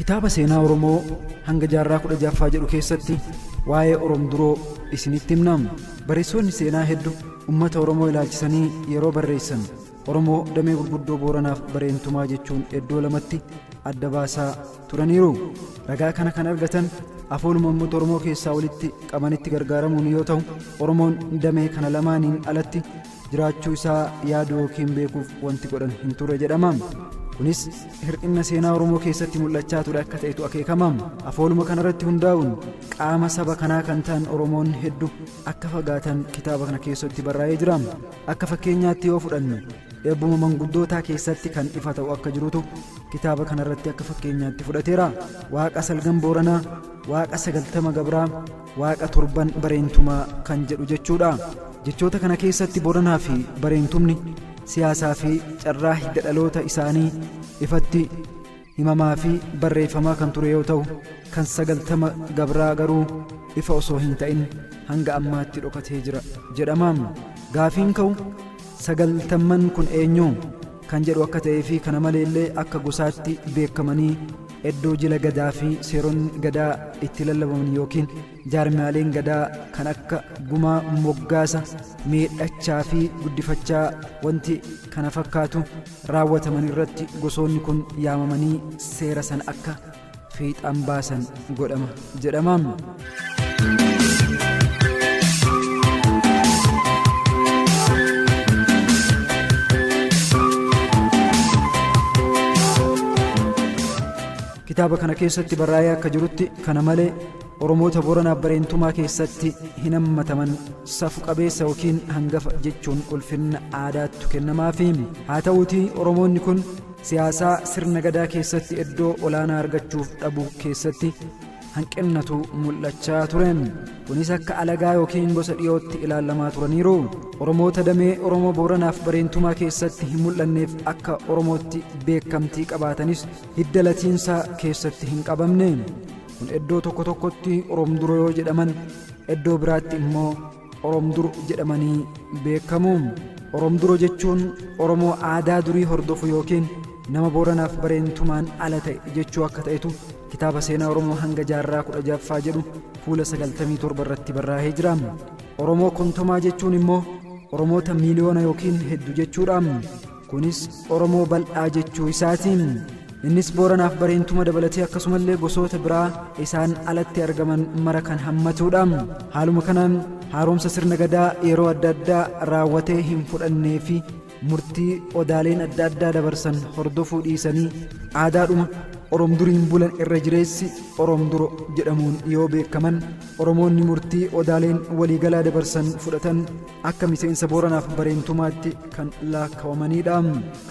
kitaaba seenaa Oromoo hanga jaarraa 16ffaa jedhu keessatti waa'ee Oromduroo isinitti himnam. Barreessonni seenaa hedduu ummata Oromoo ilaalchisanii yeroo barreessan Oromoo damee gurguddoo Booranaaf bareentumaa jechuun iddoo lamatti adda baasaa turaniiru. Ragaa kana kan argatan afooluma uummata Oromoo keessaa walitti qabanitti gargaaramuun yoo ta'u, Oromoon damee kana lamaaniin alatti jiraachuu isaa yaaduu yookiin beekuuf wanti godhan hin turre jedhama. Kunis hir'ina seenaa Oromoo keessatti mul'achaa ture akka ta'etu akeekama. Afooluma kanarratti hundaa'uun qaama saba kanaa kan ta'an Oromoon hedduu akka fagaatan kitaaba kana keessatti barraa'ee jira. Akka fakkeenyaatti yoo fudhanne eebbuma manguddootaa keessatti kan ifa ta'u akka jirutu kitaaba kanarratti akka fakkeenyaatti fudhateera. Waaqa salgan Booranaa, Waaqa 90 Gabraa, Waaqa 7 bareentumaa kan jedhu jechuudha. Jechoota kana keessatti Booranaa fi bareentumni siyaasaa fi carraa hidda dhaloota isaanii ifatti himamaa fi barreeffamaa kan ture yoo ta'u, kan 90 Gabraa garuu ifa osoo hin ta'in hanga ammaatti dhokatee jira jedhama. Gaafiin ka'u 90 kun eenyu kan jedhu akka ta'ee fi kana maleellee akka gosaatti beekamanii iddoo jila gadaa fi seeronni gadaa itti lallabaman yookiin jaarmaaleen gadaa kan akka gumaa, moggaasa, miidhachaa fi guddifachaa wanti kana fakkaatu raawwataman irratti gosoonni kun yaamamanii seera san akka fiixaan baasan godhama jedhama. Kitaaba kana keessatti barraa'ee akka jirutti kana malee Oromoota Booranaaf bareentumaa keessatti hin hammataman safu qabeessa yookiin hangafa jechuun ulfinna aadaattu kennamaafi. Haa ta'uutii Oromoonni kun siyaasaa sirna gadaa keessatti iddoo olaanaa argachuuf dhabuu keessatti hanqinnatu mul'achaa ture. Kunis akka alagaa yookiin gosa dhiyootti ilaalamaa turaniiru. Oromoota damee Oromoo Booranaaf bareentumaa keessatti hin mul'anneef akka Oromootti beekamtii qabaatanis hidda latiinsaa keessatti hin qabamne. Kun iddoo tokko tokkotti Oromduroo yoo jedhaman, iddoo biraatti immoo Oromdur jedhamanii beekamu. Oromduroo jechuun Oromoo aadaa durii hordofu yookiin nama Booranaaf bareentumaan ala ta'e jechuu akka ta'etu kitaaba seenaa Oromoo hanga jaarraa 16ffaa jedhu fuula 97 irratti barraa'ee jira. Oromoo kontomaa jechuun immoo Oromoota miiliyoona yookiin hedduu jechuudha. Kunis Oromoo bal'aa jechuu isaatiin. Innis Booranaaf bareentuma dabalatee akkasumallee gosoota biraa isaan alatti argaman mara kan hammatudha. Haaluma kanaan haaromsa sirna gadaa yeroo adda addaa raawwatee hin fudhannee fi murtii odaaleen adda addaa dabarsan hordofuu dhiisanii aadaadhuma Oromduriin bulan irra jireessi Oromduro jedhamuun yoo beekaman, Oromoonni murtii odaaleen waliigalaa dabarsan fudhatan akka miseensa Booranaaf bareentumaatti kan laakkawamanidha.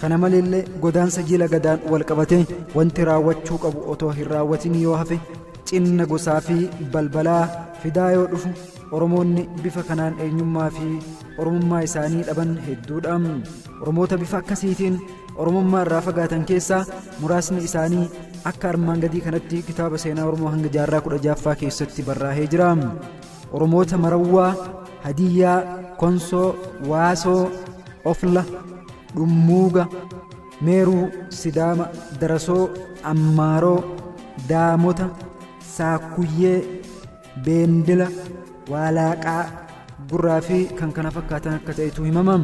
Kana maleellee godaansa jila gadaan wal qabate wanti raawwachuu qabu otoo hin raawwatin yoo hafe cinna gosaa fi balbalaa fidaa yoo dhufu Oromoonni bifa kanaan eenyummaa fi Oromummaa isaanii dhaban hedduudha. Oromoota bifa akkasiitiin Oromummaa irraa fagaatan keessaa muraasni isaanii akka armaan gadii kanatti kitaaba seenaa Oromoo hanga jaarraa 16ffaa keessatti barraa'ee jira. Oromoota Marawwaa, Hadiyyaa, Konsoo, Waasoo, Ofla, Dhummuuga, Meeruu, Sidaama, Darasoo, Ammaaroo, Daamota, Saakkuyyee, Beendila, Waalaaqaa, Gurraa fi kan kana fakkaatan akka ta'etu himama.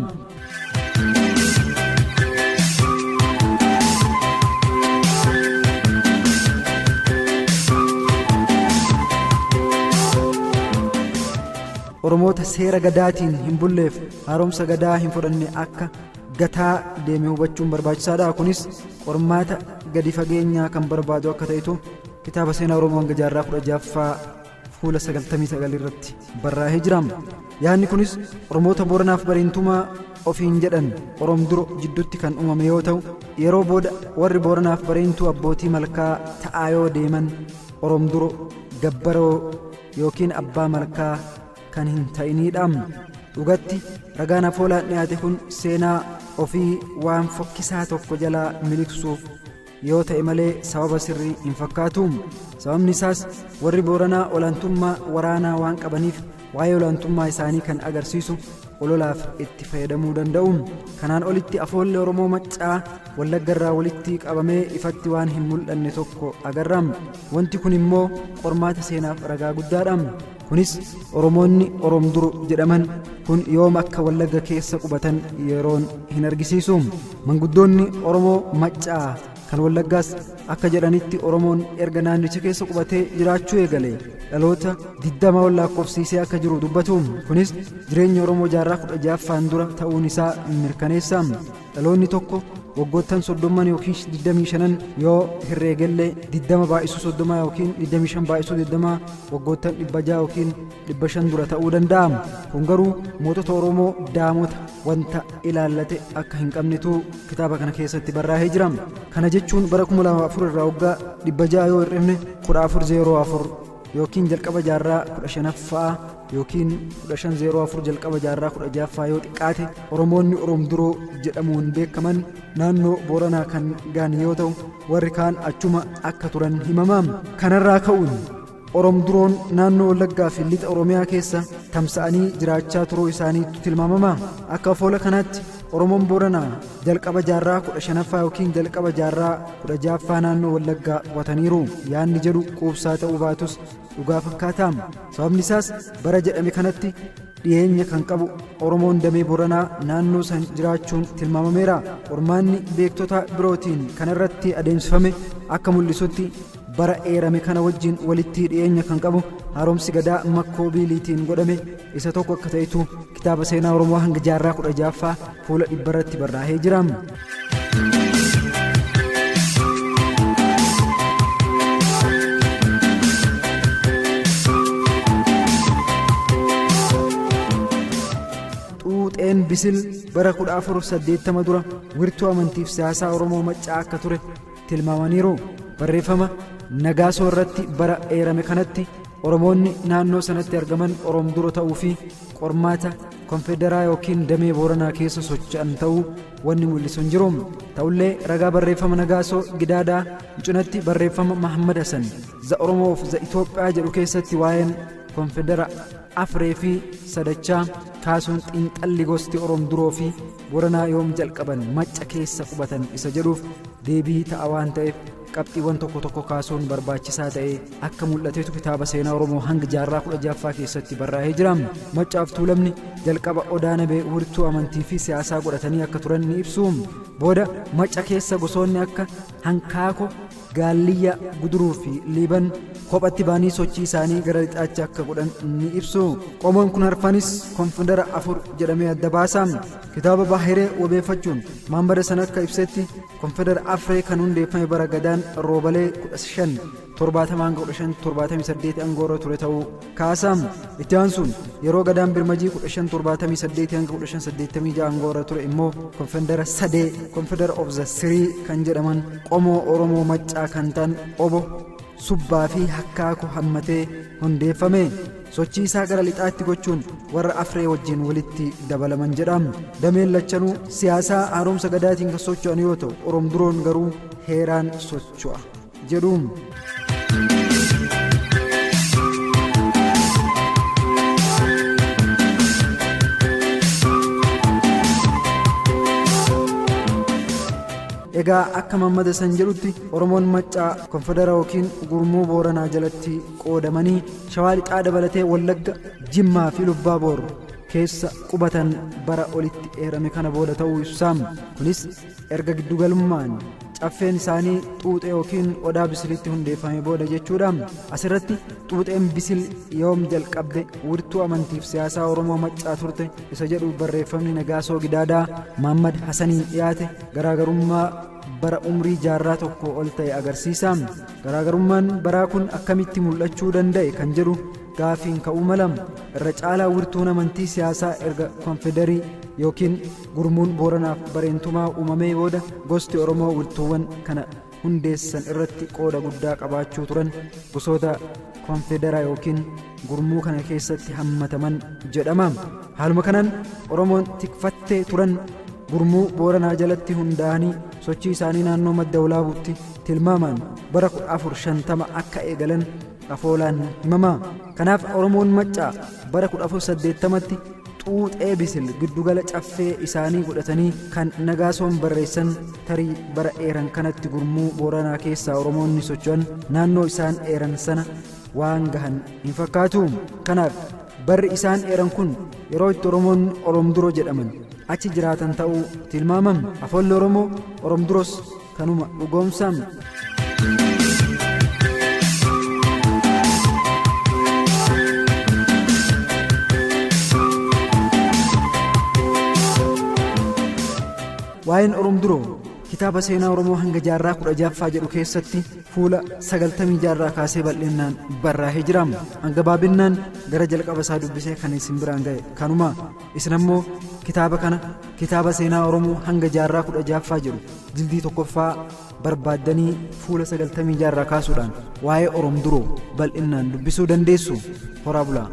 Oromoota seera gadaatiin hin bulleef haaromsa gadaa hin fudhanne akka gataa deeme hubachuun barbaachisaadha. Kunis qormaata gadi fageenyaa kan barbaadu akka ta'etu kitaaba seenaa Oromoo hanga jaarraa 16ffaa fuula 99 irratti barraa'ee jira. Yaadni kunis Oromoota Booranaaf bareentumaa ofiin jedhan Oromduro jidduutti kan uumame yoo ta'u, yeroo booda warri Booranaaf bareentuu abbootii malkaa ta'aa yoo deeman Oromduro gabbaroo yookiin abbaa malkaa kan hin ta'inidha. Dhugatti ragaan afoolaan dhiyaate kun seenaa ofii waan fokkisaa tokko jalaa miliqsuuf yoo ta'e malee sababa sirrii hin fakkaatu. Sababni isaas warri Booranaa olaantummaa waraanaa waan qabaniif waa'ee olaantummaa isaanii kan agarsiisu ololaaf itti fayyadamuu danda'u. Kanaan olitti afoollee Oromoo Maccaa Wallaggarraa walitti qabamee ifatti waan hin mul'anne tokko agarra. Wanti kun immoo qormaata seenaaf ragaa guddaadha. Kunis Oromoonni Oromduru jedhaman kun yoom akka Wallagga keessa qubatan yeroon hin argisiisu. Manguddoonni Oromoo Maccaa kan Wallaggaas akka jedhanitti Oromoon erga naannicha keessa qubatee jiraachuu eegale dhaloota 20 ol lakkoofsiisee akka jiru dubbatu. Kunis jireenya Oromoo jaarraa 16ffaan dura ta'uun isaa mirkaneessa. Dhaloonni tokko waggoottan 30 yookiin 25 yoo herreegallee 20 baay'isuu 30 yookiin 25 baay'isuu 20 waggoottan 600 yookiin 500 dura ta'uu danda'a. Kun garuu mootota Oromoo daamota wanta ilaallate akka hin qabnetu kitaaba kana keessatti barraa'ee jira. Kana jechuun bara 2004 irraa waggaa 600 yoo hir'ifne 1404 yookiin jalqaba jaarraa 15ffaa yookiin 1504 jalqaba jaarraa 16ffaa yoo xiqqaate Oromoonni Oromduroo jedhamuun beekaman naannoo Booranaa kan gaan yoo ta'u warri kaan achuma akka turan himama. Kanarraa ka'uun Oromduroon naannoo Wallaggaa fi lixa Oromiyaa keessa tamsa'anii jiraachaa turuu isaaniitu tilmaamama. Akka afoola kanaatti Oromoon Booranaa jalqaba jaarraa 15ffaa yookiin jalqaba jaarraa 16ffaa naannoo Wallaggaa qubataniiru. Yaanni jedhu quubsaa ta'uu baatus dhugaa fakkaata. Sababni isaas bara jedhame kanatti dhiyeenya kan qabu Oromoon damee Booranaa naannoo san jiraachuun tilmaamameera. Qormaanni beektota birootiin kanarratti adeemsifame akka mul'isutti bara eerame kana wajjin walitti dhiyeenya kan qabu haaromsi gadaa makkoo biiliitiin godhame isa tokko akka ta'etu kitaaba seenaa Oromoo hanga jaarraa 16ffaa fuula 100 irratti barraa'ee jira. Xuuxeen Bisil bara 1480 dura wirtuu amantiif siyaasaa Oromoo Maccaa akka ture tilmaamaniiru. Barreeffama Nagaasoo irratti bara eerame kanatti Oromoonni naannoo sanatti argaman Oromdura ta'uu fi qormaata konfederaa yookiin damee Booranaa keessa socho'an ta'uu wanni mul'isu hin jiru. Ta'ullee ragaa barreeffama Nagaasoo Gidaadaa cinatti barreeffama Mahammad Hassan za Oromoo fi za Itoophiyaa jedhu keessatti waa'een konfedera Afree fi Sadachaa kaasuun xiinxalli gosti Oromduroo fi Booranaa yoom jalqaban Macca keessa qubatan isa jedhuuf deebii ta'a waan ta'eef qabxiiwwan tokko tokko kaasuun barbaachisaa ta'e akka mul'ateetu kitaaba seenaa Oromoo hanga jaarraa 16ffaa keessatti barraa'ee jira. Maccaaf Tuulamni jalqaba Odaa Nabee wirtuu amantii fi siyaasaa godhatanii akka turan ni ibsu. Booda Macca keessa gosoonni akka Hankaako, Gaaliyya, Guduruu fi Liiban kophatti baanii sochii isaanii gara lixaatti akka godhan ni ibsu. Qomoon kun arfanis konfedera afur jedhamee adda baasa. Kitaaba Baahiree wabeeffachuun maambara sana akka ibsetti konfedera Afree kan hundeeffame bara gadaan Roobalee 1570-1578 aangoorra ture ta'uu kaasa. Itti aansuun yeroo gadaan Birmajii 1578-1586 aangoorra ture immoo konfedera Sadee konfedera of the Sirii kan jedhaman qomoo Oromoo Maccaa kan ta'an Obo, Subbaa fi Hakkaako hammatee hundeeffame. Sochii isaa gara lixaatti gochuun warra Afree wajjin walitti dabalaman jedhama. Dameen lachanuu siyaasaa haaromsa gadaatiin kan socho'an yoo ta'u Oromduroon garuu heeraan socho'a jedhuun. Egaa akka Mahammad Hassan jedhutti Oromoon Maccaa konfedera yookiin gurmuu Booranaa jalatti qoodamanii Shawaa lixaa dabalatee Wallagga, Jimmaa fi Lubbaaboor keessa qubatan bara olitti eerame kana booda ta'uu ibsam. Kunis erga giddugalummaan caffeen isaanii Xuuxee yookiin Odaa Bisilitti hundeeffame booda jechuudha. Asirratti Xuuxeen Bisil yoom jalqabde wirtuu amantiif siyaasaa Oromoo Maccaa turte isa jedhu barreeffamni Nagaasoo Gidaadaa Mahammad Hassaniin dhiyaate garaagarummaa bara umrii jaarraa tokko ol ta'e agarsiisa. Garaagarummaan baraa kun akkamitti mul'achuu danda'e kan jedhu gaafiin ka'uu mala. Irra caalaa wirtuun amantii siyaasaa erga konfederii yookiin gurmuun Booranaaf bareentumaa uumamee booda gosti Oromoo wirtuuwwan kana hundeessan irratti qooda guddaa qabaachuu turan gosoota konfederaa yookiin gurmuu kana keessatti hammataman jedhama. Haaluma kanaan Oromoon tikfattee turan gurmuu Booranaa jalatti hundaa'anii sochii isaanii naannoo madda Walaabuutti tilmaamaan bara 1450 akka eegalan afoolaan himamaa. Kanaaf Oromoon Maccaa bara 1480tti xuuxee bisil giddugala caffee isaanii godhatanii kan Nagaasoon barreessan tarii bara eeran kanatti gurmuu Booranaa keessaa Oromoonni socho'an naannoo isaan eeran sana waan gahan hin fakkaatu. Kanaaf barri isaan eeran kun yeroo itti Oromoonni Oromduroo jedhaman achi jiraatan ta'uu tilmaamama. Afoolli Oromoo Oromduros kanuma dhugoomsama. Waa'een Oromduroo kitaaba seenaa Oromoo hanga jaarraa 16ffaa jedhu keessatti fuula 90 jaarraa kaasee bal'inaan barraa'ee jira. Hanga baabinnaan gara jalqaba isaa dubbisee kan isin biraan ga'e kanuma. Isin ammoo kitaaba kana kitaaba seenaa Oromoo hanga jaarraa 16ffaa jedhu jildii 1ffaa barbaaddanii fuula 90 jaarraa kaasuudhaan waa'ee Oromduroo bal'inaan dubbisuu dandeessu. Horaa bulaa.